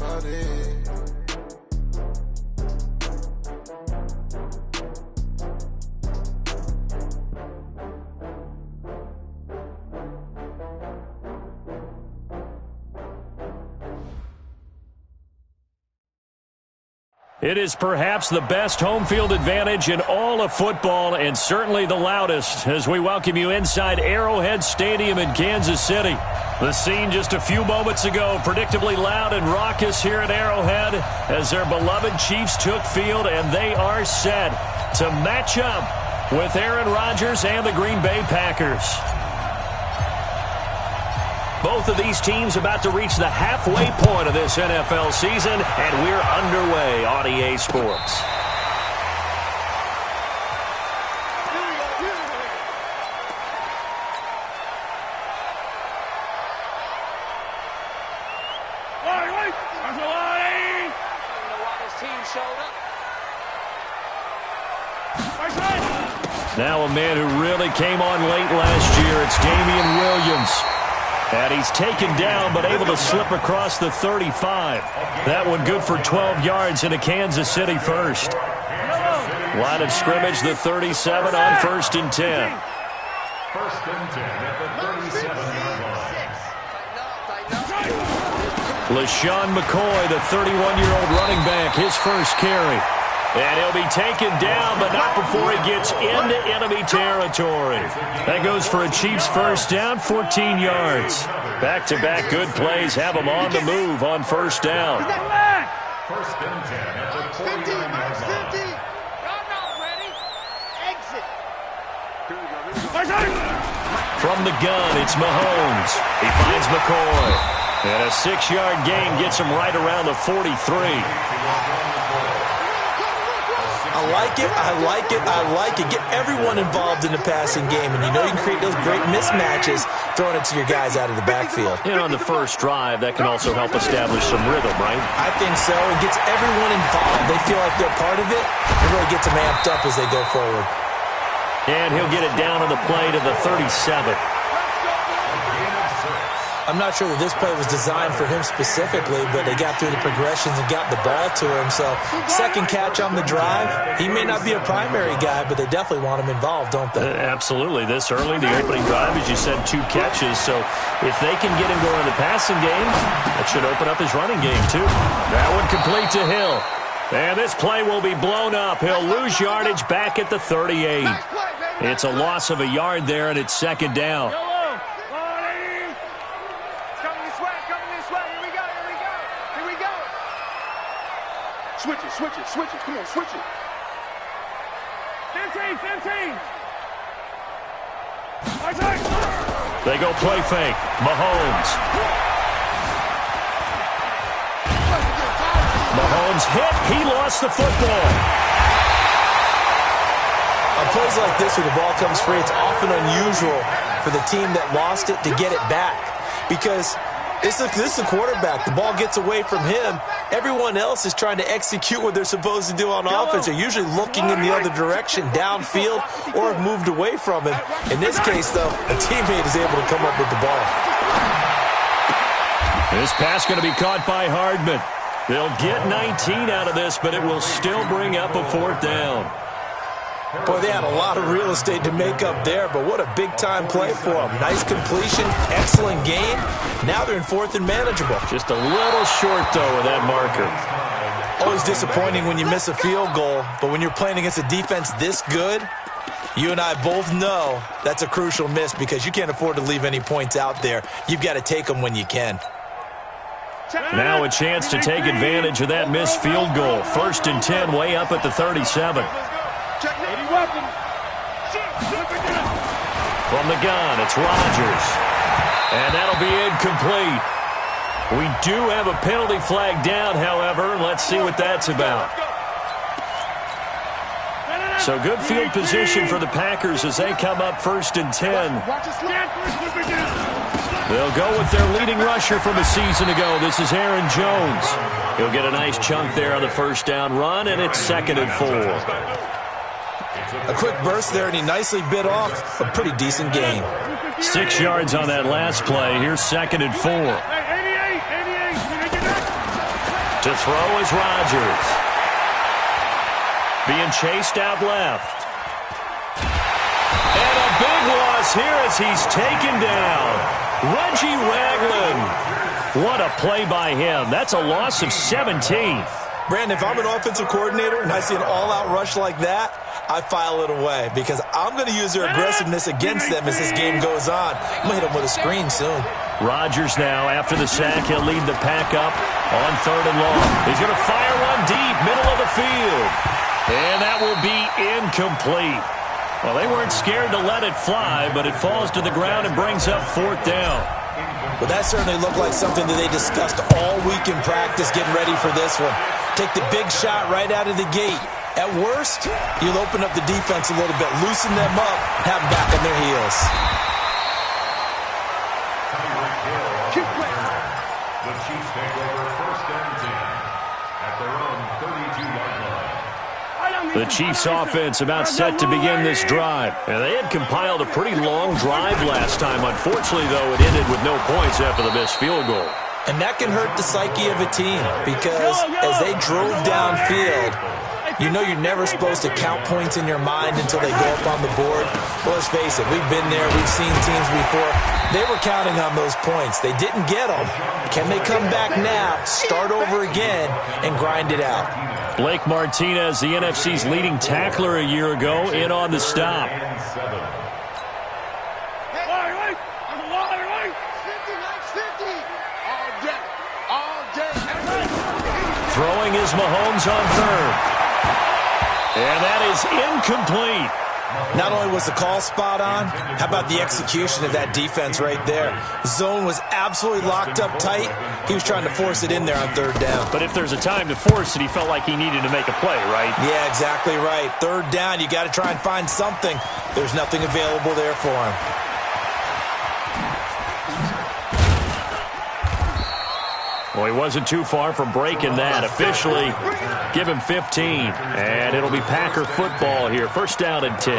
about it. It is perhaps the best home field advantage in all of football and certainly the loudest as we welcome you inside Arrowhead Stadium in Kansas City. The scene just a few moments ago, predictably loud and raucous here at Arrowhead as their beloved Chiefs took field, and they are set to match up with Aaron Rodgers and the Green Bay Packers. Both of these teams about to reach the halfway point of this NFL season, and we're underway on EA Sports. Now a man who really came on late last year, it's Damian Williams. And he's taken down but able to slip across the 35. That one good for 12 yards into Kansas City first. Line of scrimmage, the 37 on 1st and 10. 1st and 10 at the 37-yard line. LaShawn McCoy, the 31-year-old running back, his first carry. And he'll be taken down, but not before he gets into enemy territory. That goes for a Chiefs first down, 14 yards. Back-to-back good plays have him on the move on 1st down. 1st and 10 at the 49-yard line. From the gun, it's Mahomes. He finds McCoy. And a 6-yard gain gets him right around the 43. I like it, I like it, I like it. Get everyone involved in the passing game, and you know you can create those great mismatches throwing it to your guys out of the backfield. And on the first drive, that can also help establish some rhythm, right? I think so. It gets everyone involved. They feel like they're part of it. It really gets them amped up as they go forward. And he'll get it down on the play to the 37. I'm not sure that this play was designed for him specifically, but they got through the progressions and got the ball to him. So, second catch on the drive. He may not be a primary guy, but they definitely want him involved, don't they? Absolutely. This early, the opening drive, as you said, 2 catches. So, if they can get him going in the passing game, that should open up his running game, too. That one complete to Hill. And this play will be blown up. He'll lose yardage back at the 38. It's a loss of a yard there, and it's 2nd down. Switch it. Come on, switch it. 15. They go play fake. Mahomes hit. He lost the football. On plays like this where the ball comes free, it's often unusual for the team that lost it to get it back. Because this is the quarterback. The ball gets away from him. Everyone else is trying to execute what they're supposed to do on offense. They're usually looking in the other direction, downfield, or have moved away from him. In this case, though, a teammate is able to come up with the ball. This pass going to be caught by Hardman. They'll get 19 out of this, but it will still bring up a 4th down. Boy, they had a lot of real estate to make up there, but what a big-time play for them. Nice completion, excellent game. Now they're in 4th and manageable. Just a little short, though, with that marker. Always disappointing when you miss a field goal, but when you're playing against a defense this good, you and I both know that's a crucial miss because you can't afford to leave any points out there. You've got to take them when you can. Now a chance to take advantage of that missed field goal. 1st and 10, way up at the 37. From the gun, it's Rodgers. And that'll be incomplete. We do have a penalty flag down, however. Let's see what that's about. So good field position for the Packers as they come up 1st and 10. They'll go with their leading rusher from a season ago. This is Aaron Jones. He'll get a nice chunk there on the 1st down run, and it's 2nd and 4. A quick burst there, and he nicely bit off a pretty decent gain. 6 yards on that last play. Here's 2nd and 4. To throw is Rodgers. Being chased out left. And a big loss here as he's taken down. Reggie Ragland. What a play by him. That's a loss of 17. Brandon, if I'm an offensive coordinator and I see an all-out rush like that, I file it away because I'm going to use their aggressiveness against them as this game goes on. I'm going to hit them with a screen soon. Rodgers now, after the sack, he'll lead the pack up on 3rd and long. He's going to fire one deep, middle of the field. And that will be incomplete. Well, they weren't scared to let it fly, but it falls to the ground and brings up 4th down. Well, that certainly looked like something that they discussed all week in practice getting ready for this one. Take the big shot right out of the gate. At worst, you'll open up the defense a little bit, loosen them up, and have them back on their heels. The Chiefs take over 1st and 10 at their own 32-yard line. The Chiefs offense about set to begin this drive. And they had compiled a pretty long drive last time. Unfortunately, though, it ended with no points after the missed field goal. And that can hurt the psyche of a team because as they drove downfield, you know you're never supposed to count points in your mind until they go up on the board. Well, let's face it, we've been there. We've seen teams before. They were counting on those points. They didn't get them. Can they come back now, start over again, and grind it out? Blake Martinez, the NFC's leading tackler a year ago, in on the stop. Throwing is Mahomes on 3rd. And that is incomplete. Not only was the call spot on, how about the execution of that defense right there? Zone was absolutely locked up tight. He was trying to force it in there on 3rd down. But if there's a time to force it, he felt like he needed to make a play, right? Yeah, exactly right. 3rd down, you got to try and find something. There's nothing available there for him. Well, he wasn't too far from breaking that. Officially, give him 15. And it'll be Packer football here. 1st down and 10.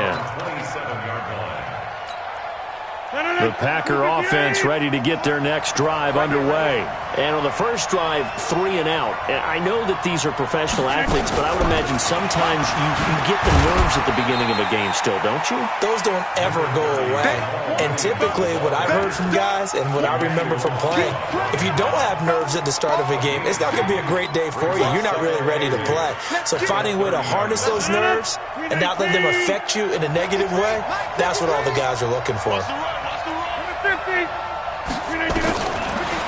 The Packer offense ready to get their next drive underway. And on the first drive, 3 and out. And I know that these are professional athletes, but I would imagine sometimes you get the nerves at the beginning of a game still, don't you? Those don't ever go away. And typically what I've heard from guys and what I remember from playing, if you don't have nerves at the start of a game, it's not going to be a great day for you. You're not really ready to play. So finding a way to harness those nerves and not let them affect you in a negative way, that's what all the guys are looking for.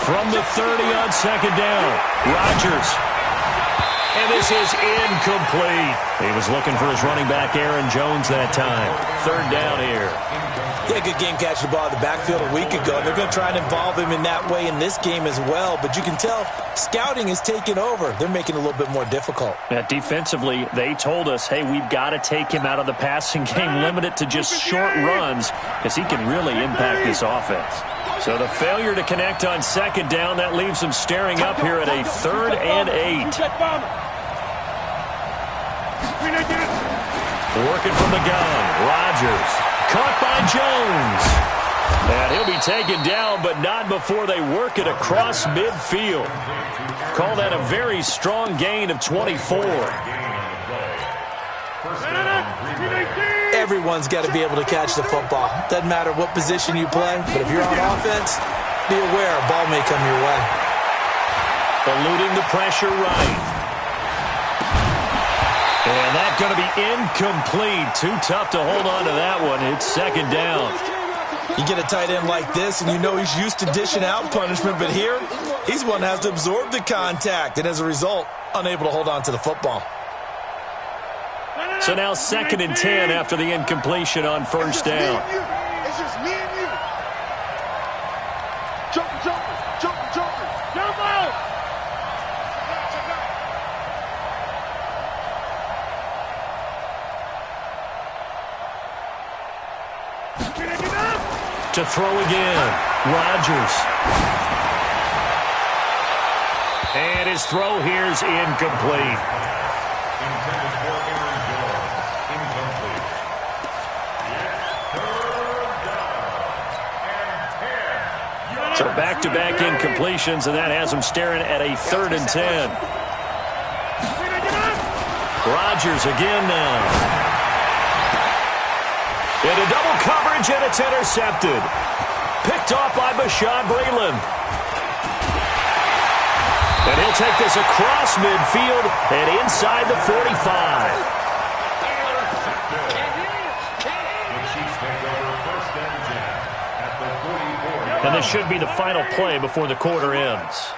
From the 30 on 2nd down, Rodgers. And this is incomplete. He was looking for his running back, Aaron Jones, that time. 3rd down here. Yeah, good game catching the ball in the backfield a week ago. They're going to try and involve him in that way in this game as well. But you can tell scouting is taking over. They're making it a little bit more difficult. Defensively, they told us, hey, we've got to take him out of the passing game, limit it to just short runs, because he can really impact this offense. So the failure to connect on 2nd down, that leaves him staring up here at a 3rd and 8. Working from the gun, Rodgers. Caught by Jones. And he'll be taken down, but not before they work it across midfield. Call that a very strong gain of 24. Everyone's got to be able to catch the football. Doesn't matter what position you play, but if you're on offense, be aware a ball may come your way. Eluding the pressure right. And that's going to be incomplete. Too tough to hold on to that one. It's 2nd down. You get a tight end like this, and you know he's used to dishing out punishment, but here, he's one that has to absorb the contact, and as a result, unable to hold on to the football. So now 2nd and 10 after the incompletion on 1st down. It's just me and you. Jump out. To throw again, Rodgers. And his throw here is incomplete. So back-to-back incompletions, and that has him staring at a 3rd and 10. Rodgers again now. Into double coverage, and it's intercepted. Picked off by Bashaud Breeland. And he'll take this across midfield and inside the 45. And this should be the final play before the quarter ends.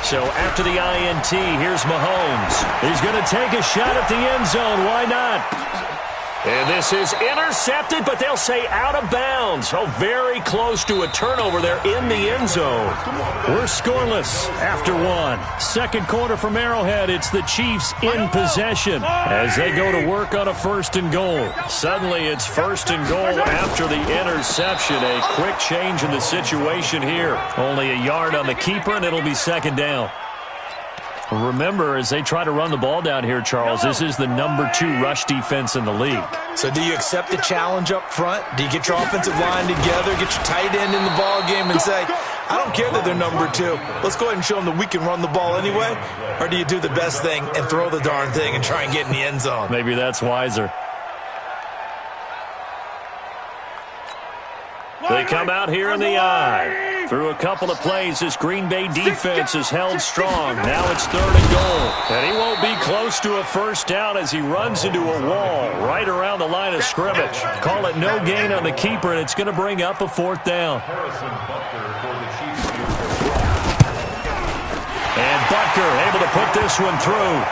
So after the INT, here's Mahomes. He's going to take a shot at the end zone. Why not? And this is intercepted, but they'll say out of bounds. Oh, very close to a turnover there in the end zone. We're scoreless after one. Second quarter from Arrowhead. It's the Chiefs in possession as they go to work on a 1st and goal. Suddenly it's 1st and goal after the interception. A quick change in the situation here. Only a yard on the keeper, and it'll be 2nd down. Remember, as they try to run the ball down here, Charles, this is the number 2 rush defense in the league. So do you accept the challenge up front? Do you get your offensive line together, get your tight end in the ball game and say, I don't care that they're number 2. Let's go ahead and show them that we can run the ball anyway? Or do you do the best thing and throw the darn thing and try and get in the end zone? Maybe that's wiser. They come out here in the eye. Through a couple of plays, this Green Bay defense is held strong. Now it's 3rd and goal. And he won't be close to a 1st down as he runs into a wall right around the line of scrimmage. Call it no gain on the keeper, and it's going to bring up a 4th down. And Butker able to put this one through.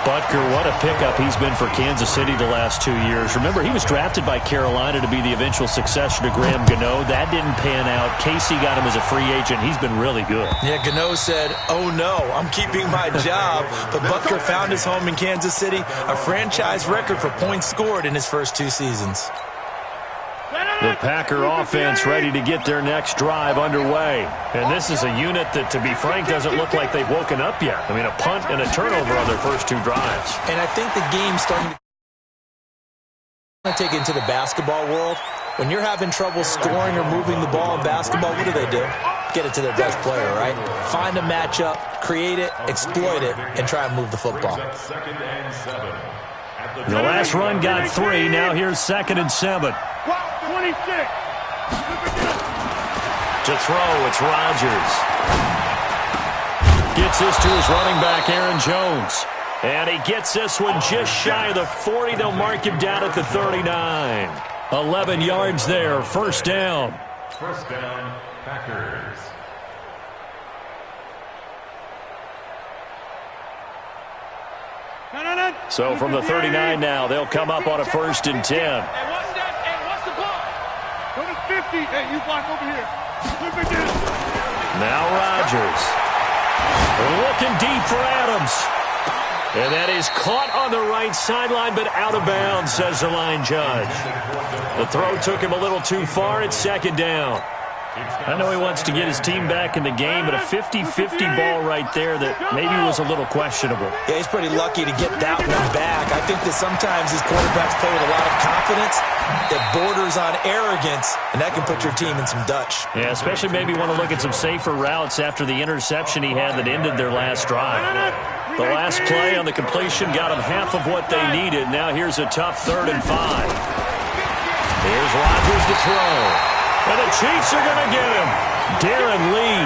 Butker, what a pickup he's been for Kansas City the last 2 years. Remember, he was drafted by Carolina to be the eventual successor to Graham Gano. That didn't pan out. Casey got him as a free agent. He's been really good. Yeah, Gano said, oh no, I'm keeping my job. But Butker found his home in Kansas City, a franchise record for points scored in his first 2 seasons. The Packer offense ready to get their next drive underway. And this is a unit that, to be frank, doesn't look like they've woken up yet. I mean, a punt and a turnover on their first 2 drives. And I think the game's starting to take into the basketball world. When you're having trouble scoring or moving the ball in basketball, what do? Get it to their best player, right? Find a matchup, create it, exploit it, and try and move the football. The last run got 3. Now here's 2nd and 7. 26. To throw, it's Rodgers. Gets this to his running back, Aaron Jones. And he gets this one just shy of the 40. They'll mark him down at the 39. 11 yards there, 1st down. 1st down, Packers. So from the 39 now, they'll come up on a 1st and 10. Hey, what's the ball? Go to 50. Hey, you block over here. Now Rodgers. Looking deep for Adams. And that is caught on the right sideline, but out of bounds, says the line judge. The throw took him a little too far. It's 2nd down. I know he wants to get his team back in the game, but a 50-50 ball right there that maybe was a little questionable. Yeah, he's pretty lucky to get that one back. I think that sometimes these quarterbacks play with a lot of confidence that borders on arrogance, and that can put your team in some Dutch. Yeah, especially maybe want to look at some safer routes after the interception he had that ended their last drive. The last play on the completion got them half of what they needed. Now here's a tough 3rd and 5. Here's Rodgers to throw. And the Chiefs are going to get him. Darren Lee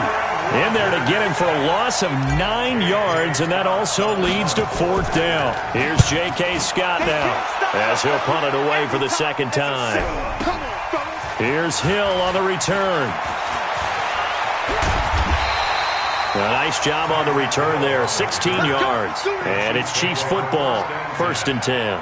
in there to get him for a loss of 9 yards, and that also leads to 4th down. Here's J.K. Scott now as he'll punt it away for the 2nd time. Here's Hill on the return. A nice job on the return there, 16 yards. And it's Chiefs football, 1st and 10.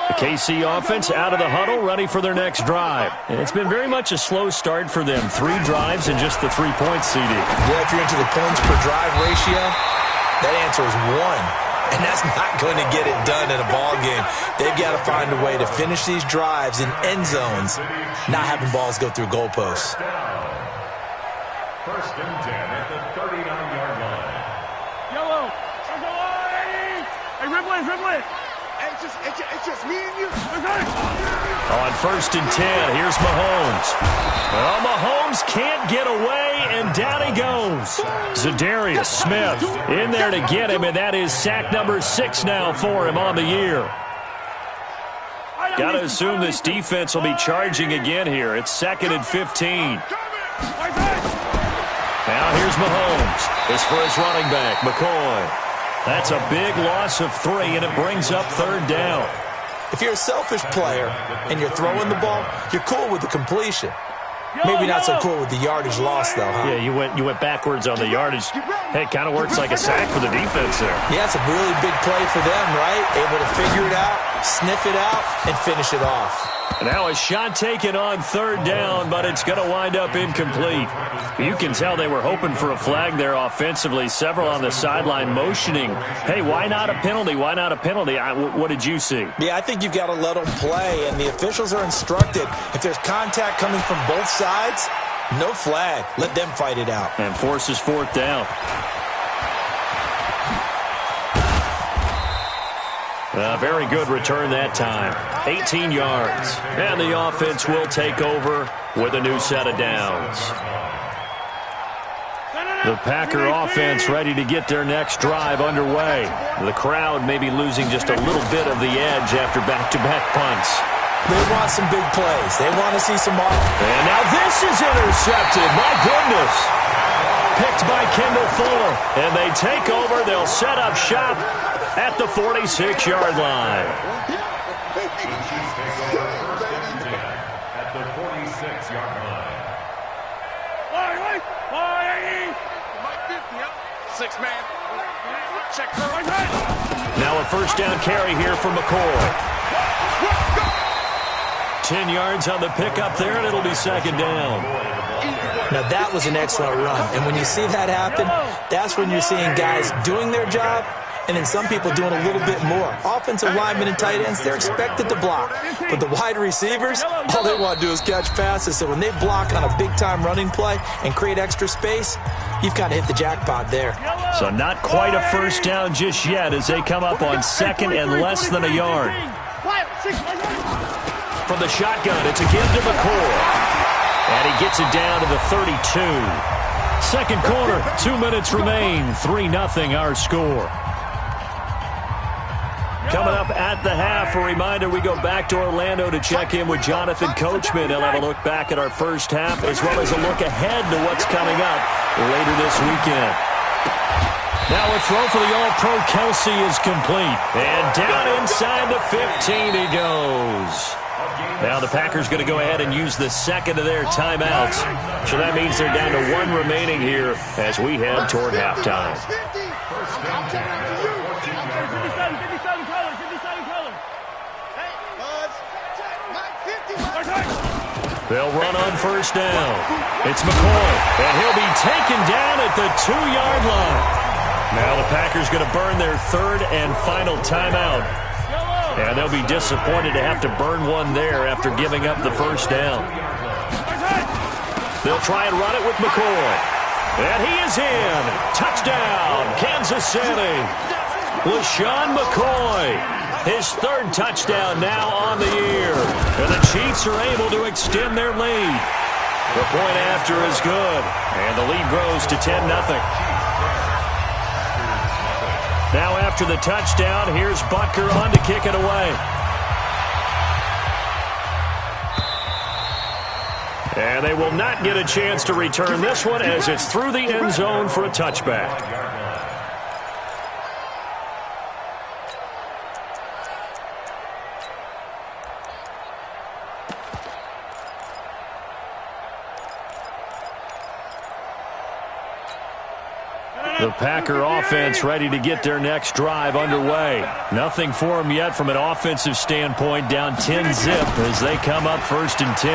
The KC offense out of the huddle, ready for their next drive. And it's been very much a slow start for them. 3 drives and just the 3 points, CD. Yeah, if you're into the points per drive ratio, that answer is 1. And that's not going to get it done in a ball game. They've got to find a way to finish these drives in end zones, not having balls go through goalposts. 1st and 10 at the 39-yard line. Yellow. Hey, Ridley. It's just me and you. On 1st and 10, here's Mahomes. Well, Mahomes Mahomes can't get away, and down he goes. Zadarius Smith in there to get him, and that is sack number 6 now for him on the year. Got to assume this defense will be charging again here. It's 2nd and 15. Now here's Mahomes. This for his running back, McCoy. That's a big loss of 3, and it brings up 3rd down. If you're a selfish player and you're throwing the ball, you're cool with the completion. Maybe not so cool with the yardage loss, though, huh? Yeah, you went backwards on the yardage. Hey, it kind of works like a sack for the defense there. Yeah, it's a really big play for them, right? Able to figure it out, sniff it out, and finish it off. Now a shot taken on 3rd down, but it's going to wind up incomplete. You can tell they were hoping for a flag there offensively. Several on the sideline motioning, hey, why not a penalty? Why not a penalty? What did you see? Yeah, I think you've got to let them play, and the officials are instructed. If there's contact coming from both sides, no flag. Let them fight it out. And forces 4th down. A very good return that time. 18 yards. And the offense will take over with a new set of downs. The Packer offense ready to get their next drive underway. The crowd may be losing just a little bit of the edge after back-to-back punts. They want some big plays. They want to see some offense. And now this is intercepted. My goodness. Picked by Kendall Fuller. And they take over. They'll set up shop at the 46-yard line. At the 46-yard line. 6-man. Check. Now a 1st down carry here for McCoy. 10 yards on the pickup there, and it'll be 2nd down. Now, that was an excellent run. And when you see that happen, that's when you're seeing guys doing their job and then some people doing a little bit more. Offensive linemen and tight ends, they're expected to block. But the wide receivers, all they want to do is catch passes. So when they block on a big-time running play and create extra space, you've kind of hit the jackpot there. So not quite a 1st down just yet as they come up on 2nd and less than a yard. From the shotgun, it's again to McCoy. And he gets it down to the 32. 2nd quarter, 2 minutes remain. 3-0 our score. Coming up at the half, a reminder, we go back to Orlando to check in with Jonathan Coachman. He'll have a look back at our first half as well as a look ahead to what's coming up later this weekend. Now a throw for the All-Pro Kelsey is complete. And down inside the 15 he goes. Now the Packers going to go ahead and use the 2nd of their timeouts. So that means they're down to 1 remaining here as we head toward halftime. They'll run on 1st down. It's McCoy, and he'll be taken down at the 2-yard line. Now the Packers going to burn their 3rd and final timeout. And they'll be disappointed to have to burn one there after giving up the 1st down. They'll try and run it with McCoy. And he is in. Touchdown, Kansas City. LaShawn McCoy. His 3rd touchdown now on the year. And the Chiefs are able to extend their lead. The point after is good. And the lead grows to 10-0. Now after the touchdown, here's Butker on to kick it away. And they will not get a chance to return this one as it's through the end zone for a touchback. The Packer offense ready to get their next drive underway. Nothing for them yet from an offensive standpoint, down 10-zip as they come up 1st and 10.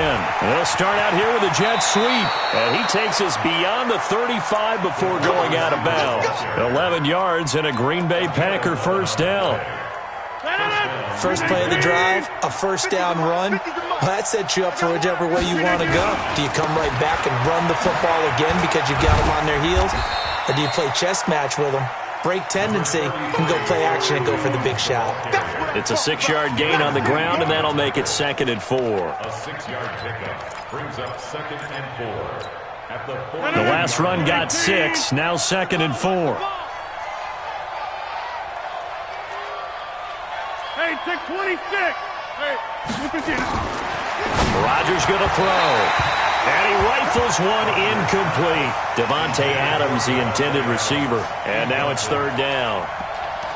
They'll start out here with a jet sweep. And he takes us beyond the 35 before going out of bounds. 11 yards and a Green Bay Packer 1st down. First play of the drive, a 1st down run. Well, that sets you up for whichever way you want to go. Do you come right back and run the football again because you got them on their heels? Or do you play chess match with them, break tendency, and go play action and go for the big shot? It's a 6-yard gain on the ground, and that'll make it 2nd and 4. A 6-yard pickup brings up 2nd and 4. At the The last run got 6, now 2nd and 4. Hey, take 26. Hey, Rodgers going to throw. And he rifles one incomplete. Devontae Adams, the intended receiver. And now it's 3rd down.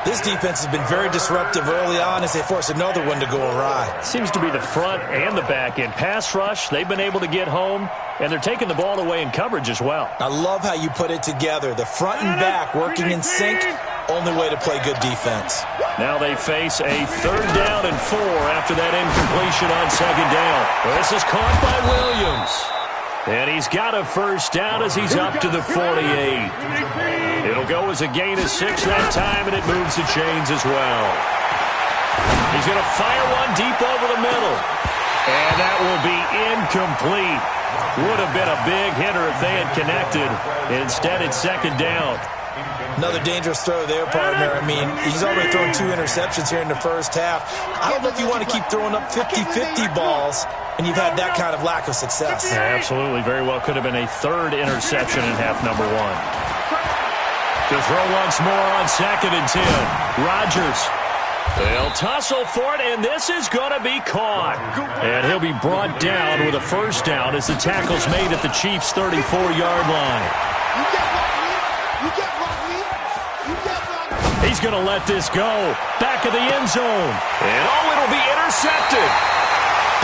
This defense has been very disruptive early on as they force another one to go awry. Seems to be the front and the back end. Pass rush, they've been able to get home, and they're taking the ball away in coverage as well. I love how you put it together. The front and back working in sync, only way to play good defense. Now they face a 3rd down and 4 after that incompletion on 2nd down. This is caught by Williams. And he's got a 1st down as he's up to the 48. It'll go as a gain of 6 that time, and it moves the chains as well. He's going to fire one deep over the middle. And that will be incomplete. Would have been a big hitter if they had connected. Instead, it's 2nd down. Another dangerous throw there, partner. I mean, he's already thrown 2 interceptions here in the first half. I don't know if you want to keep throwing up 50-50 balls, and you've had that kind of lack of success. Yeah, absolutely. Very well could have been a 3rd interception in half number 1. To throw once more on 2nd and 10. Rodgers. They'll tussle for it, and this is going to be caught. And he'll be brought down with a 1st down as the tackle's made at the Chiefs' 34-yard line. He's going to let this go. Back of the end zone. And it'll be intercepted.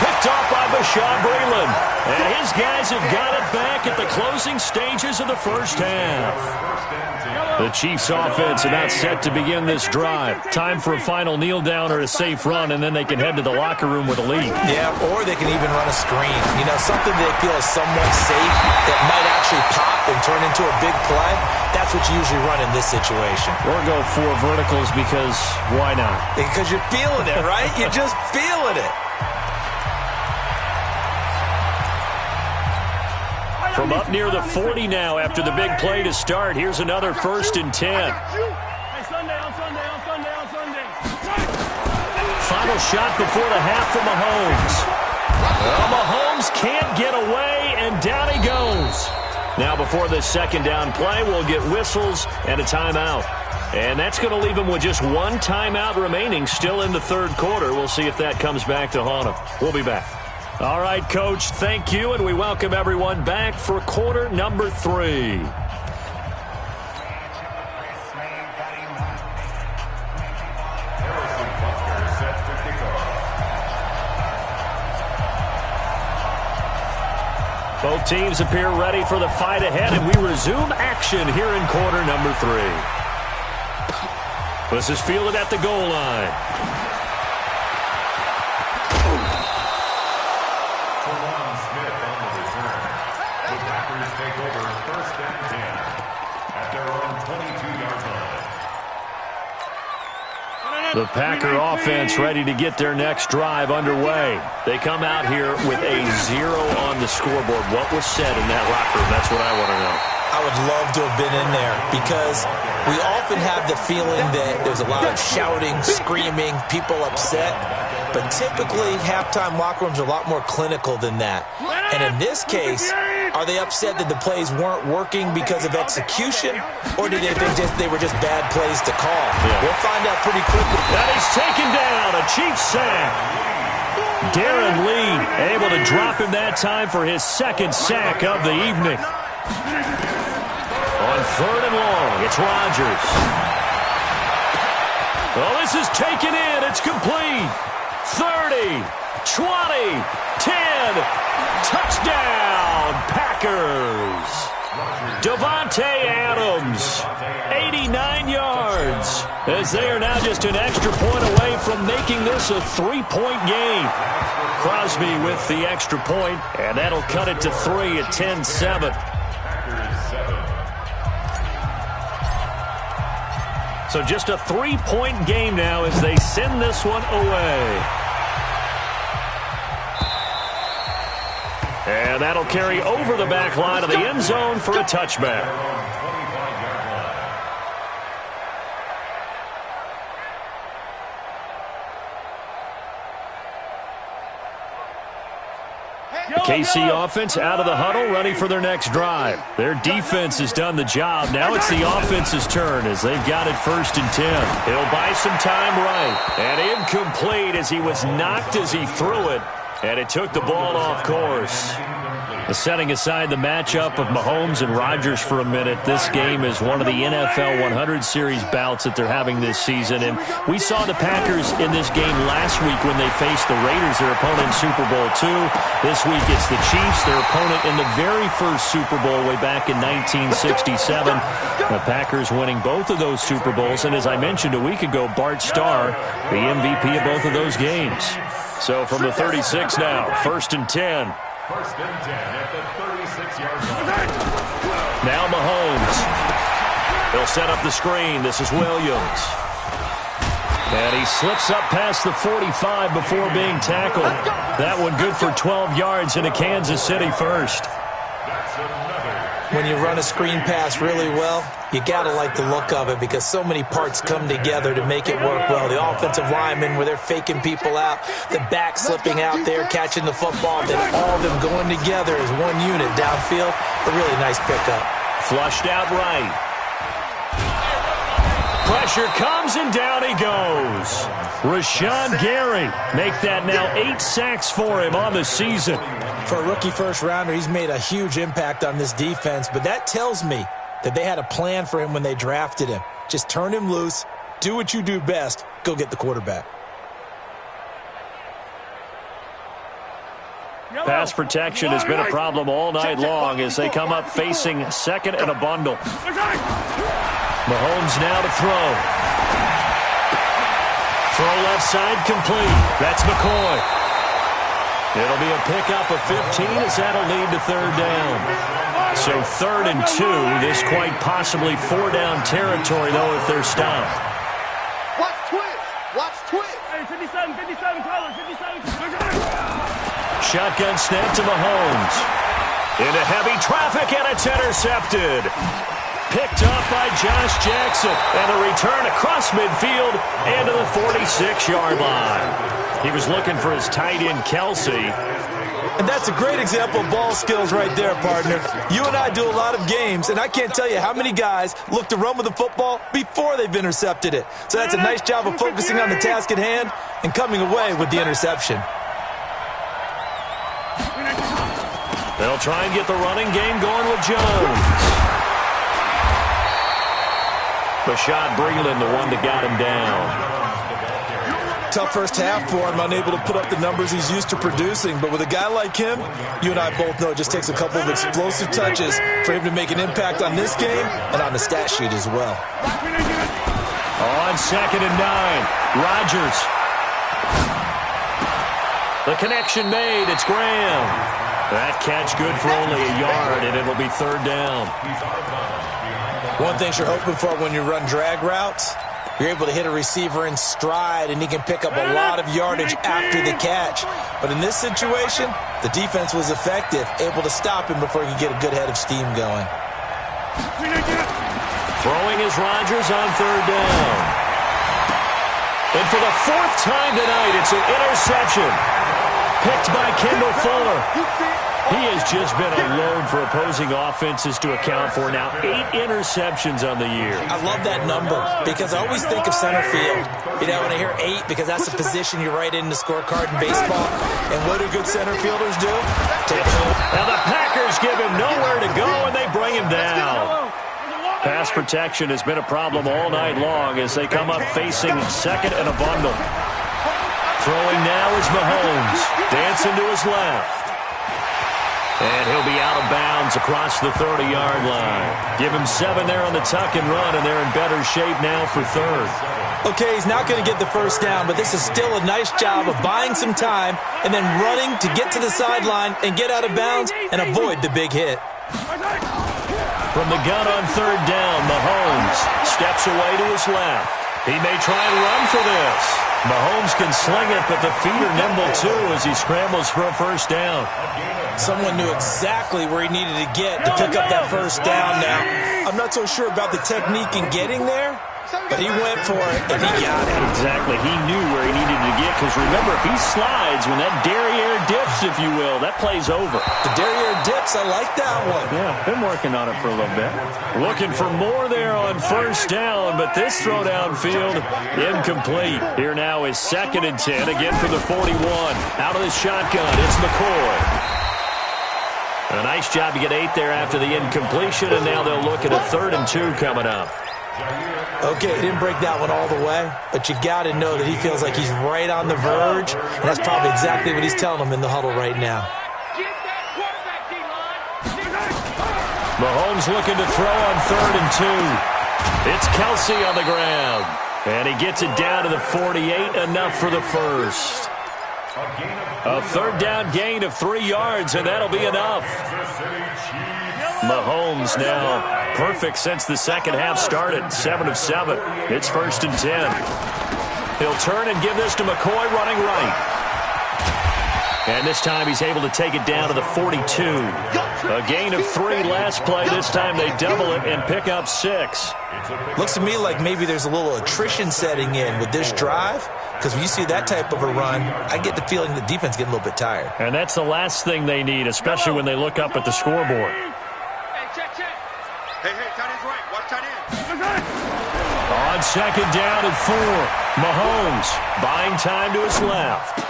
Picked off by Bashaud Breeland. And his guys have got it back at the closing stages of the first half. The Chiefs offense about set to begin this drive. Time for a final kneel down or a safe run, and then they can head to the locker room with a lead. Yeah, or they can even run a screen. You know, something they feel is somewhat safe that might actually pop and turn into a big play. That's what you usually run in this situation. Or go 4 verticals because why not? Because you're feeling it, right? You're just feeling it. From up near the 40 now after the big play to start. Here's another 1st and 10. Final shot before the half for Mahomes. Well, Mahomes can't get away, and down he goes. Now before this 2nd down play, we'll get whistles and a timeout. And that's going to leave him with just 1 timeout remaining still in the 3rd quarter. We'll see if that comes back to haunt him. We'll be back. All right, Coach, thank you, and we welcome everyone back for quarter number 3. Both teams appear ready for the fight ahead, and we resume action here in quarter number 3. This is fielded at the goal line. The Packer offense ready to get their next drive underway. They come out here with a 0 on the scoreboard. What was said in that locker room? That's what I want to know. I would love to have been in there because we often have the feeling that there's a lot of shouting, screaming, people upset. But typically, halftime locker rooms are a lot more clinical than that. And in this case, are they upset that the plays weren't working because of execution, or did they think they were just bad plays to call? Yeah. We'll find out pretty quickly. And he's taken down, a Chiefs sack. Darren Lee able to drop him that time for his 2nd sack of the evening. On 3rd and long, it's Rodgers. Oh, this is taken in. It's complete. 30, 20, 10, touchdown, Packers. Devontae Adams, 89 yards, as they are now just an extra point away from making this a 3-point game. Crosby with the extra point, and that'll cut it to 3 at 10-7. So just a 3-point game now as they send this one away. And that'll carry over the back line of the end zone for a touchback. KC offense out of the huddle, ready for their next drive. Their defense has done the job. Now it's the offense's turn as they've got it 1st and 10. He'll buy some time right. And incomplete as he was knocked as he threw it. And it took the ball off course. Setting aside the matchup of Mahomes and Rodgers for a minute, this game is one of the NFL 100 Series bouts that they're having this season. And we saw the Packers in this game last week when they faced the Raiders, their opponent in Super Bowl II. This week it's the Chiefs, their opponent in the very first Super Bowl way back in 1967. The Packers winning both of those Super Bowls. And as I mentioned a week ago, Bart Starr, the MVP of both of those games. So from the 36 now, 1st and 10. 1st and 10 at the 36-yard line. Now Mahomes. He'll set up the screen. This is Williams. And he slips up past the 45 before being tackled. That one good for 12 yards into Kansas City first. When you run a screen pass really well, you got to like the look of it because so many parts come together to make it work well. The offensive linemen where they're faking people out, the back slipping out there, catching the football, then all of them going together as one unit downfield. A really nice pickup. Flushed out right. Pressure comes and down he goes. Rashawn Gary make that now 8 sacks for him on the season. For a rookie first-rounder, he's made a huge impact on this defense, but that tells me that they had a plan for him when they drafted him. Just turn him loose, do what you do best, go get the quarterback. Pass protection has been a problem all night long as they come up facing 2nd and a bundle. Mahomes now to throw. Throw left side complete. That's McCoy. It'll be a pickup of 15 as that'll lead to 3rd down. So 3rd and 2. This quite possibly 4-down territory, though, if they're stopped. Watch twist. Watch twist. Hey, 57, Tyler, 57. Shotgun snap to Mahomes. Into heavy traffic, and it's intercepted. Picked up by Josh Jackson. And a return across midfield and to the 46-yard line. He was looking for his tight end, Kelsey. And that's a great example of ball skills right there, partner. You and I do a lot of games, and I can't tell you how many guys look to run with the football before they've intercepted it. So that's a nice job of focusing on the task at hand and coming away with the interception. They'll try and get the running game going with Jones. Bashad Breeland, the one that got him down. Tough first half for him, unable to put up the numbers he's used to producing. But with a guy like him, you and I both know it just takes a couple of explosive touches for him to make an impact on this game and on the stat sheet as well. On 2nd and 9, Rodgers. The connection made. It's Graham. That catch good for only a yard, and it'll be 3rd down. One thing you're hoping for when you run drag routes, you're able to hit a receiver in stride, and he can pick up a lot of yardage after the catch. But in this situation, the defense was effective, able to stop him before he could get a good head of steam going. Throwing is Rodgers on 3rd down. And for the 4th time tonight, it's an interception. Picked by Kendall Fuller. He has just been a load for opposing offenses to account for. Now 8 interceptions on the year. I love that number because I always think of center field. You know, when I hear 8, because that's the position you write in the scorecard in baseball. And what do good center fielders do? Now the Packers give him nowhere to go, and they bring him down. Pass protection has been a problem all night long as they come up facing 2nd and a bundle. Throwing now is Mahomes. Dancing to his left. And he'll be out of bounds across the 30-yard line. Give him 7 there on the tuck and run, and they're in better shape now for 3rd. Okay, he's not going to get the first down, but this is still a nice job of buying some time and then running to get to the sideline and get out of bounds and avoid the big hit. From the gun on 3rd down, Mahomes steps away to his left. He may try and run for this. Mahomes can sling it, but the feet are nimble too as he scrambles for a first down. Someone knew exactly where he needed to get to pick up that first down now. I'm not so sure about the technique in getting there, but he went for it, and he got it. Exactly. He knew where he needed to get, because remember, if he slides, when that derriere dips, if you will, that play's over. The derriere dips, I like that one. Yeah, been working on it for a little bit. Looking for more there on first down, but this throw downfield, incomplete. Here now is 2nd and 10, again from the 41. Out of the shotgun, it's McCoy. A nice job to get 8 there after the incompletion, and now they'll look at a 3rd and 2 coming up. Okay, he didn't break that one all the way, but you got to know that he feels like he's right on the verge, and that's probably exactly what he's telling him in the huddle right now. Mahomes looking to throw on 3rd and 2. It's Kelsey on the ground, and he gets it down to the 48, enough for the first. A 3rd down gain of 3 yards, and that'll be enough. Mahomes now perfect since the second half started. 7 of 7. It's 1st and 10. He'll turn and give this to McCoy running right. And this time he's able to take it down to the 42. A gain of 3 last play. This time they double it and pick up 6. Looks to me like maybe there's a little attrition setting in with this drive, because when you see that type of a run, I get the feeling the defense getting a little bit tired. And that's the last thing they need, especially when they look up at the scoreboard. Hey, tight end's right. Watch tight end. On 2nd down and 4, Mahomes buying time to his left.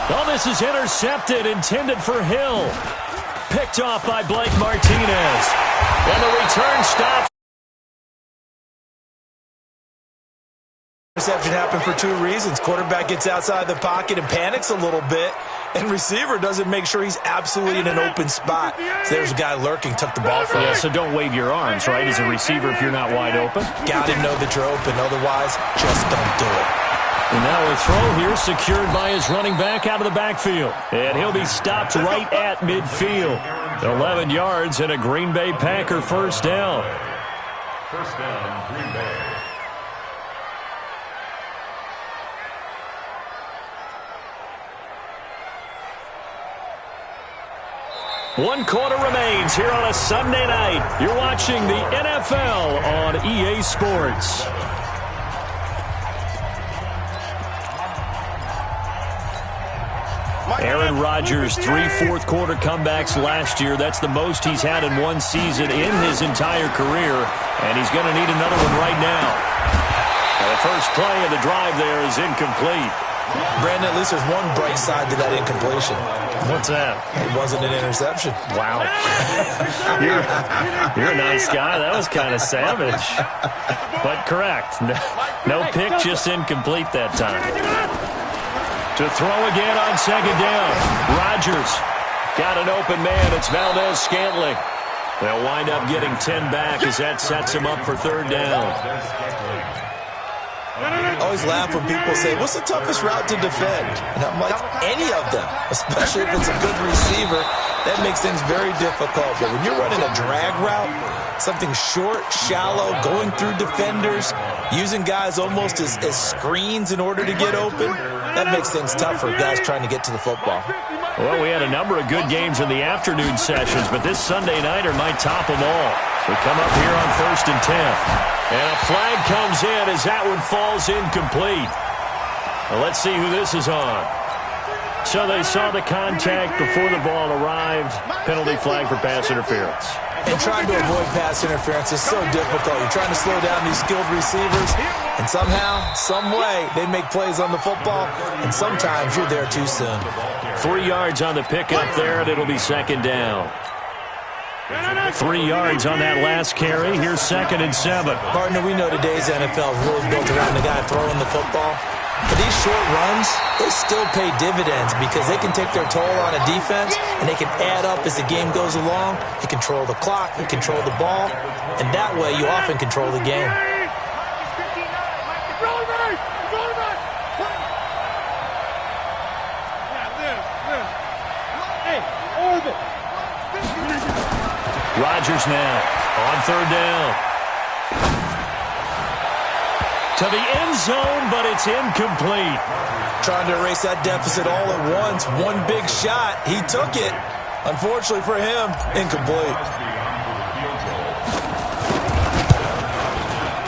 Oh, this is intercepted, intended for Hill. Picked off by Blake Martinez. And the return stop. Interception happened for 2 reasons. Quarterback gets outside the pocket and panics a little bit, and receiver doesn't make sure he's absolutely in an open spot. So there's a guy lurking, took the ball from him. Yeah, so don't wave your arms, right, as a receiver if you're not wide open. Got to know that you're open. Otherwise, just don't do it. And now a throw here secured by his running back out of the backfield. And he'll be stopped right at midfield. 11 yards and a Green Bay Packer first down. First down, Green Bay. One quarter remains here on a Sunday night. You're watching the NFL on EA Sports. Aaron Rodgers, 3 fourth-quarter comebacks last year. That's the most he's had in one season in his entire career, and he's going to need another one right now. And the first play of the drive there is incomplete. Brandon, at least there's one bright side to that incompletion. What's that? It wasn't an interception. Wow. You're a nice guy. That was kind of savage. But correct. No pick, just incomplete that time. To throw again on 2nd down. Rodgers got an open man. It's Valdez-Scantling. They'll wind up getting 10 back as that sets him up for 3rd down. I always laugh when people say, what's the toughest route to defend? And I'm like, any of them, especially if it's a good receiver. That makes things very difficult. But when you're running a drag route, something short, shallow, going through defenders, using guys almost as screens in order to get open, that makes things tough for guys trying to get to the football. Well, we had a number of good games in the afternoon sessions, but this Sunday nighter might top them all. We come up here on 1st and 10. And a flag comes in as that one falls incomplete. Well, let's see who this is on. So they saw the contact before the ball arrived. Penalty flag for pass interference. And trying to avoid pass interference is so difficult. You're trying to slow down these skilled receivers, and somehow, some way, they make plays on the football, and sometimes you're there too soon. 3 yards on the pickup there, and it'll be 2nd down. 3 yards on that last carry. Here's 2nd and 7. Partner, we know today's NFL is really built around the guy throwing the football. But these short runs, they still pay dividends because they can take their toll on a defense and they can add up as the game goes along. They control the clock, they control the ball, and that way you often control the game. Rodgers now on 3rd down. To the end zone, but it's incomplete. Trying to erase that deficit all at once. One big shot. He took it. Unfortunately for him, incomplete.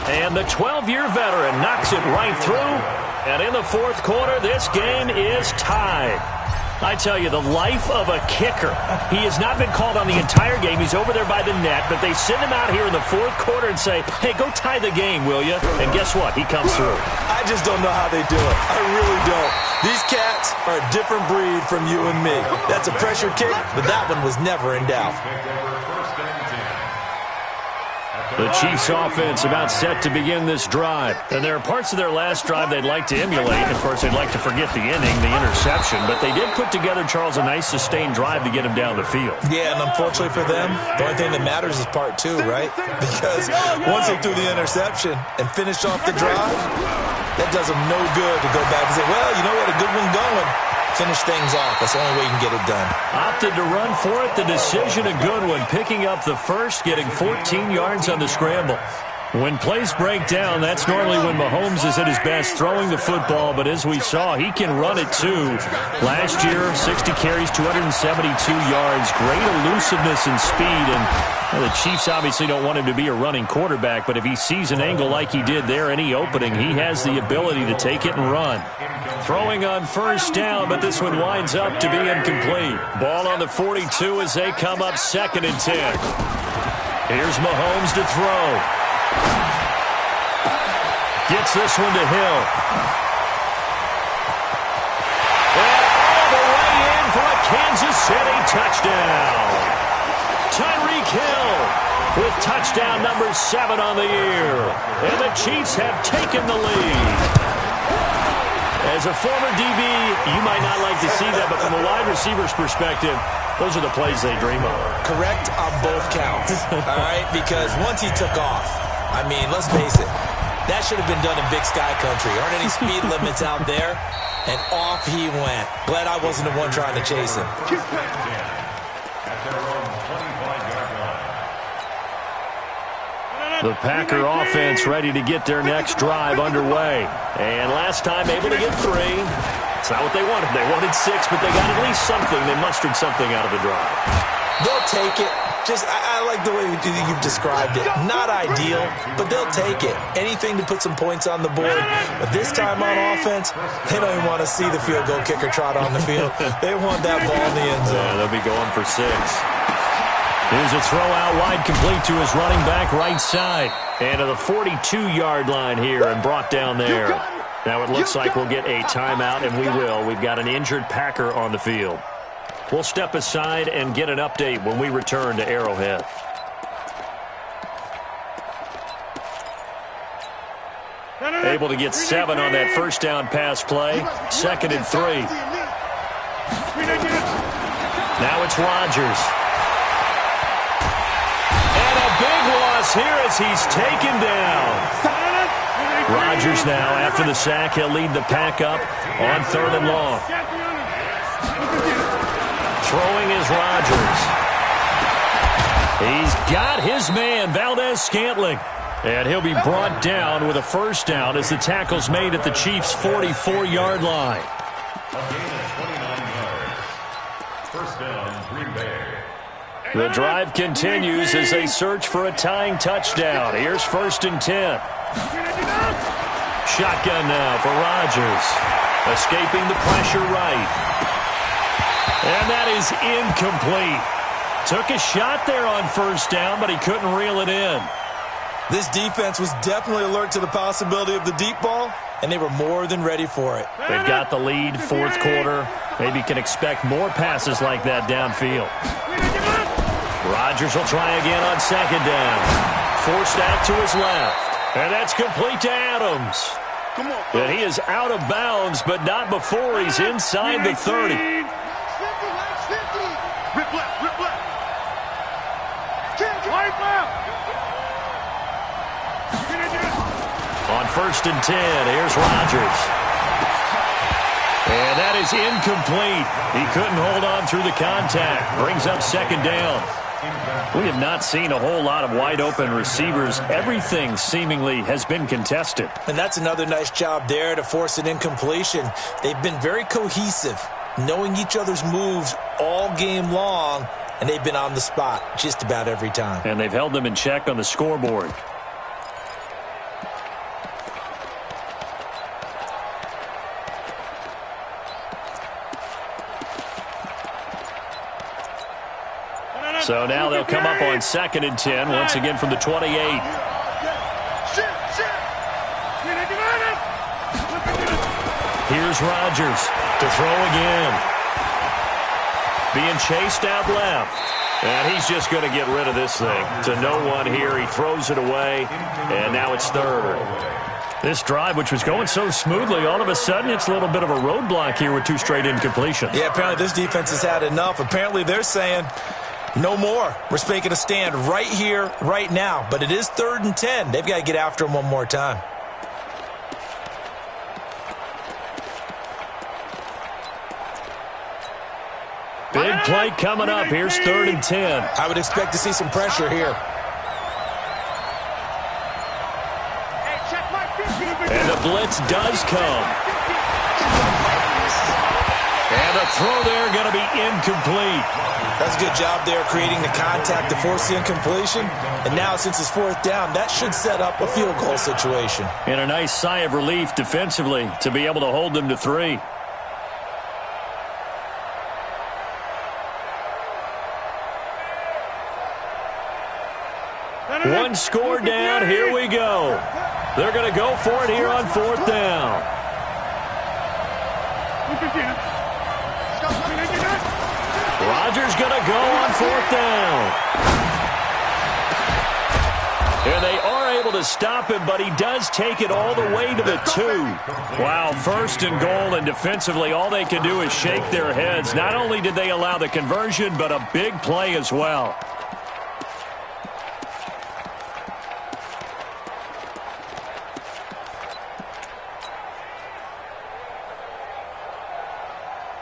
And the 12-year veteran knocks it right through. And in the fourth quarter, this game is tied. I tell you, the life of a kicker. He has not been called on the entire game. He's over there by the net, but they send him out here in the fourth quarter and say, hey, go tie the game, will you? And guess what? He comes through. I just don't know how they do it. I really don't. These cats are a different breed from you and me. That's a pressure kick, but that one was never in doubt. The Chiefs offense about set to begin this drive. And there are parts of their last drive they'd like to emulate. Of course, they'd like to forget the ending, the interception. But they did put together, Charles, a nice sustained drive to get him down the field. Yeah, and unfortunately for them, the only thing that matters is part two, right? Because once they threw the interception and finished off the drive, that does them no good to go back and say, well, you know what, a good one going. Finish things off. That's the only way you can get it done. Opted to run for it. The decision a good one. Picking up the first, getting 14 yards on the scramble. When plays break down, that's normally when Mahomes is at his best throwing the football, but as we saw, he can run it too. Last year, 60 carries, 272 yards, great elusiveness and speed, and the Chiefs obviously don't want him to be a running quarterback, but if he sees an angle like he did there, any opening, he has the ability to take it and run. Throwing on first down, but this one winds up to be incomplete. Ball on the 42 as they come up 2nd and 10. Here's Mahomes to throw. Gets this one to Hill. And all the way in for a Kansas City touchdown. Tyreek Hill with touchdown number 7 on the year. And the Chiefs have taken the lead. As a former DB, you might not like to see that, but from a wide receiver's perspective, those are the plays they dream of. Correct on both counts, all right? Because once he took off, I mean, let's face it, that should have been done in Big Sky Country. Aren't any speed limits out there? And off he went. Glad I wasn't the one trying to chase him. The Packer offense ready to get their next drive underway. And last time able to get 3. It's not what they wanted. They wanted 6, but they got at least something. They mustered something out of the drive. They'll take it. I like the way you've described it. Not ideal, but they'll take it. Anything to put some points on the board. But this time on offense, they don't even want to see the field goal kicker trot on the field. They want that ball in the end zone. Yeah, they'll be going for 6. Here's a throw out wide, complete to his running back right side. And to the 42-yard line here and brought down there. Now it looks like we'll get a timeout, and we will. We've got an injured Packer on the field. We'll step aside and get an update when we return to Arrowhead. Able to get 7 on that first down pass play. 2nd and 3. Now it's Rodgers. And a big loss here as he's taken down. Rodgers now, after the sack, he'll lead the pack up on 3rd and long. Throwing is Rodgers. He's got his man, Valdez-Scantling. And he'll be brought down with a first down as the tackle's made at the Chiefs' 44-yard line. First down, Green Bay. The drive continues as they search for a tying touchdown. Here's 1st and 10. Shotgun now for Rodgers. Escaping the pressure right. And that is incomplete. Took a shot there on first down, but he couldn't reel it in. This defense was definitely alert to the possibility of the deep ball, and they were more than ready for it. They've got the lead, 4th quarter. Maybe can expect more passes like that downfield. Rodgers will try again on 2nd down. Forced out to his left. And that's complete to Adams. And he is out of bounds, but not before he's inside the 30. Rip left, rip left. Right left. On 1st and 10, here's Rodgers. And that is incomplete. He couldn't hold on through the contact. Brings up 2nd down. We have not seen a whole lot of wide-open receivers. Everything seemingly has been contested. And that's another nice job there to force an incompletion. They've been very cohesive, knowing each other's moves all game long, and they've been on the spot just about every time. And they've held them in check on the scoreboard. So now they'll come up on 2nd and 10, once again from the 28. Here's Rodgers to throw again. Being chased out left. And he's just going to get rid of this thing. To no one here. He throws it away. And now it's 3rd. This drive, which was going so smoothly, all of a sudden it's a little bit of a roadblock here with 2 straight incompletions. Yeah, apparently this defense has had enough. Apparently they're saying, no more. We're making a stand right here, right now. But it is 3rd and 10. They've got to get after him one more time. Big play coming up. Here's 3rd and 10. I would expect to see some pressure here. And the blitz does come. And the throw there going to be incomplete. That's a good job there creating the contact to force the incompletion. And now since it's 4th down, that should set up a field goal situation. And a nice sigh of relief defensively to be able to hold them to 3. One score down. Here we go. They're going to go for it here on 4th down. Rodgers going to go on 4th down. And they are able to stop him, but he does take it all the way to the 2. Wow, 1st and goal, and defensively all they can do is shake their heads. Not only did they allow the conversion, but a big play as well.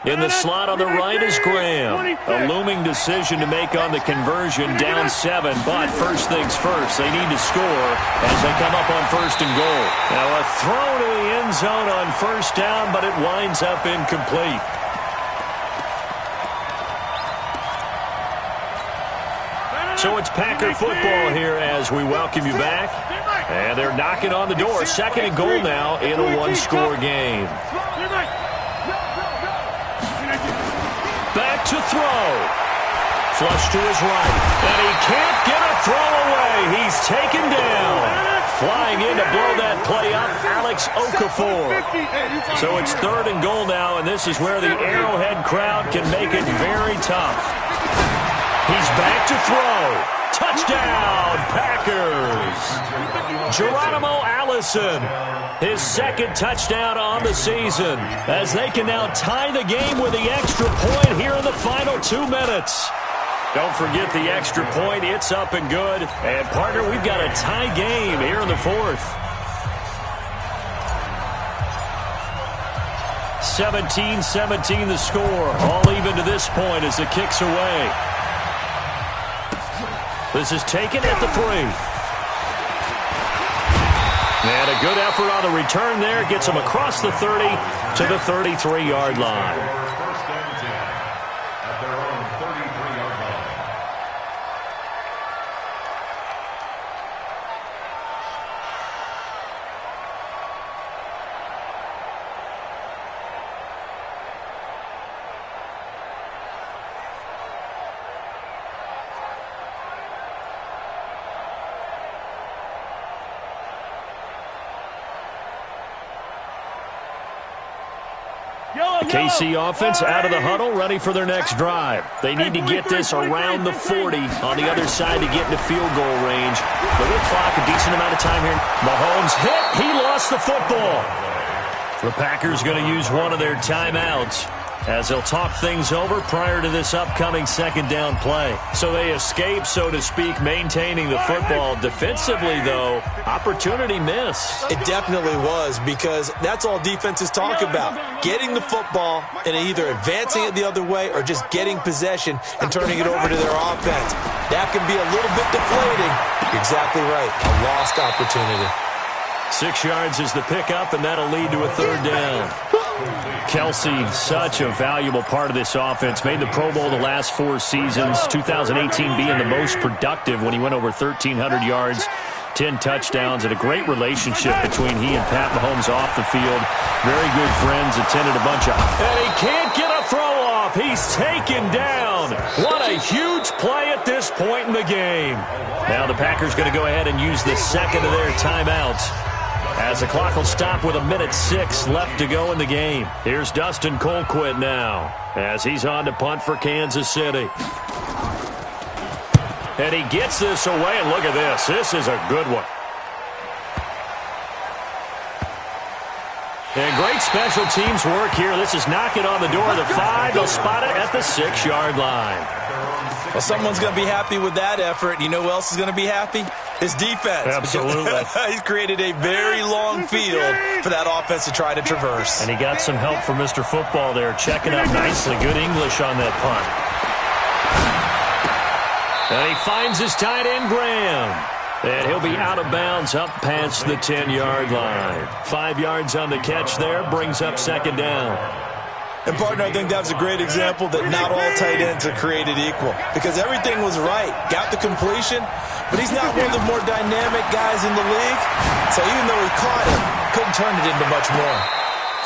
In the slot on the right is Graham. A looming decision to make on the conversion, down 7. But first things first, they need to score as they come up on 1st and goal. Now a throw to the end zone on 1st down, but it winds up incomplete. So it's Packer football here as we welcome you back. And they're knocking on the door. 2nd and goal now in a 1-score game. Back to throw. Flush to his right. And he can't get a throw away. He's taken down. Flying in to blow that play up, Alex Okafor. So it's 3rd and goal now, and this is where the Arrowhead crowd can make it very tough. He's back to throw. Touchdown, Packers. Geronimo Allison, his 2nd touchdown on the season, as they can now tie the game with the extra point here in the final 2 minutes. Don't forget the extra point. It's up and good. And, partner, we've got a tie game here in the 4th. 17-17 the score. All even to this point as the kick's away. This is taken at the 3. And a good effort on the return there. Gets him across the 30 to the 33-yard line. First and 10 at their own 33-yard line. KC offense out of the huddle, ready for their next drive. They need to get this around the 40 on the other side to get into field goal range. Look at the clock, a decent amount of time here. Mahomes hit. He lost the football. The Packers going to use one of their timeouts as they'll talk things over prior to this upcoming 2nd down play. So they escape, so to speak, maintaining the football. Defensively, though, opportunity miss. It definitely was, because that's all defenses talk about. Getting the football and either advancing it the other way or just getting possession and turning it over to their offense. That can be a little bit deflating. You're exactly right. A lost opportunity. 6 yards is the pickup, and that'll lead to a 3rd down. Kelsey, such a valuable part of this offense. Made the Pro Bowl the last 4 seasons. 2018 being the most productive when he went over 1,300 yards, 10 touchdowns, and a great relationship between he and Pat Mahomes off the field. Very good friends, attended a bunch of... And he can't get a throw off. He's taken down. down. What a huge play at this point in the game. Now the Packers going to go ahead and use the second of their timeouts, as the clock will stop with 1:06 left to go in the game. Here's Dustin Colquitt now, as he's on to punt for Kansas City. And he gets this away, and look at this. This is a good one. And great special teams work here. This is knocking on the door of the 5. They'll spot it at the 6-yard line. Well, someone's going to be happy with that effort. You know who else is going to be happy? His defense. Absolutely. He's created a very long field for that offense to try to traverse. And he got some help from Mr. Football there, checking up nicely. Good English on that punt. And he finds his tight end, Graham. And he'll be out of bounds up past the 10-yard line. 5 yards on the catch there, brings up second down. And, partner, I think that was a great example that not all tight ends are created equal, because everything was right. Got the completion, but he's not one of the more dynamic guys in the league. So even though he caught it, couldn't turn it into much more.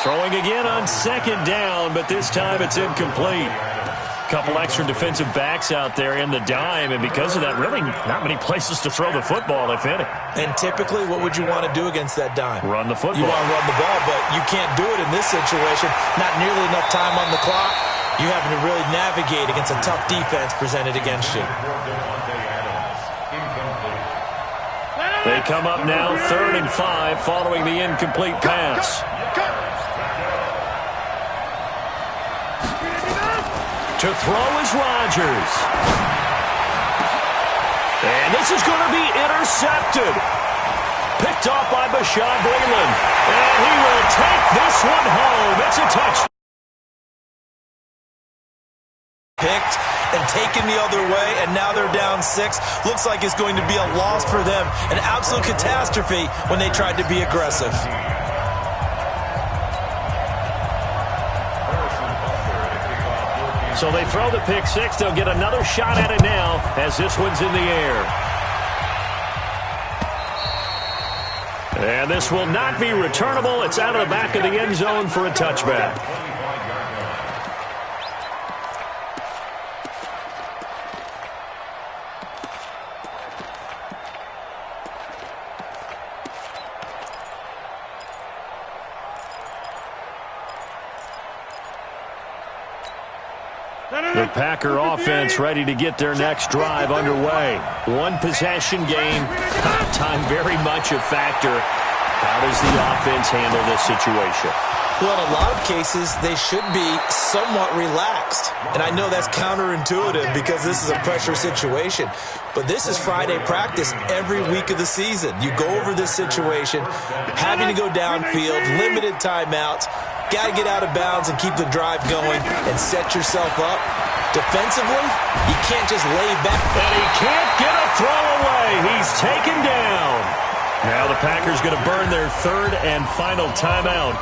Throwing again on second down, but this time it's incomplete. Couple extra defensive backs out there in the dime, and because of that, really not many places to throw the football, if any. And typically, what would you want to do against that dime? Run the football. You want to run the ball, but you can't do it in this situation. Not nearly enough time on the clock. You having to really navigate against a tough defense presented against you. They come up now 3rd and 5 following the incomplete pass. To throw is Rodgers. And this is going to be intercepted. Picked off by Bashaud Breeland. And he will take this one home. It's a touchdown. Picked and taken the other way, and now they're down 6. Looks like it's going to be a loss for them. An absolute catastrophe when they tried to be aggressive. So they throw the pick 6. They'll get another shot at it now as this one's in the air. And this will not be returnable. It's out of the back of the end zone for a touchback. The Packer offense ready to get their next drive underway. One possession game. Time very much a factor. How does the offense handle this situation? Well, in a lot of cases, they should be somewhat relaxed. And I know that's counterintuitive because this is a pressure situation. But this is Friday practice every week of the season. You go over this situation, having to go downfield, limited timeouts. Got to get out of bounds and keep the drive going and set yourself up. Defensively, you can't just lay back. And he can't get a throw away. He's taken down. Now the Packers going to burn their 3rd and final timeout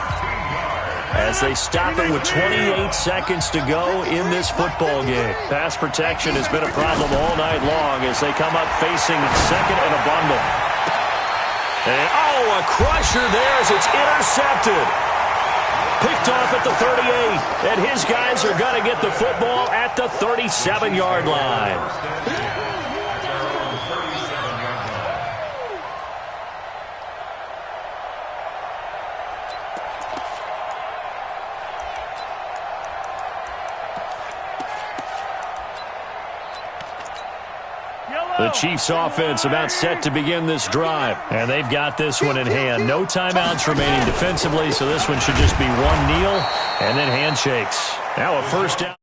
as they stop it with 28 seconds to go in this football game. Pass protection has been a problem all night long as they come up facing second and a bundle. And, a crusher there as it's intercepted. Picked off at the 38, and his guys are going to get the football at the 37-yard line. The Chiefs offense about set to begin this drive. And they've got this one in hand. No timeouts remaining defensively, so this one should just be one kneel and then handshakes. Now a first down.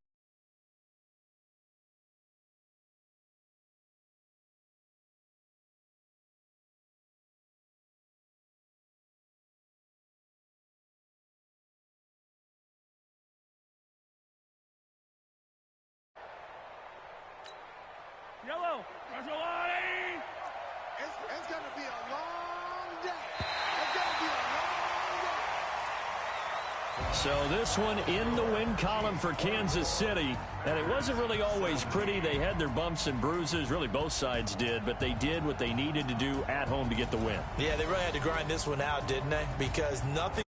Yellow, there's a line. It's going to be a long day. It's going to be a long day. So this one in the win column for Kansas City. And it wasn't really always pretty. They had their bumps and bruises. Really, both sides did. But they did what they needed to do at home to get the win. Yeah, they really had to grind this one out, didn't they? Because nothing.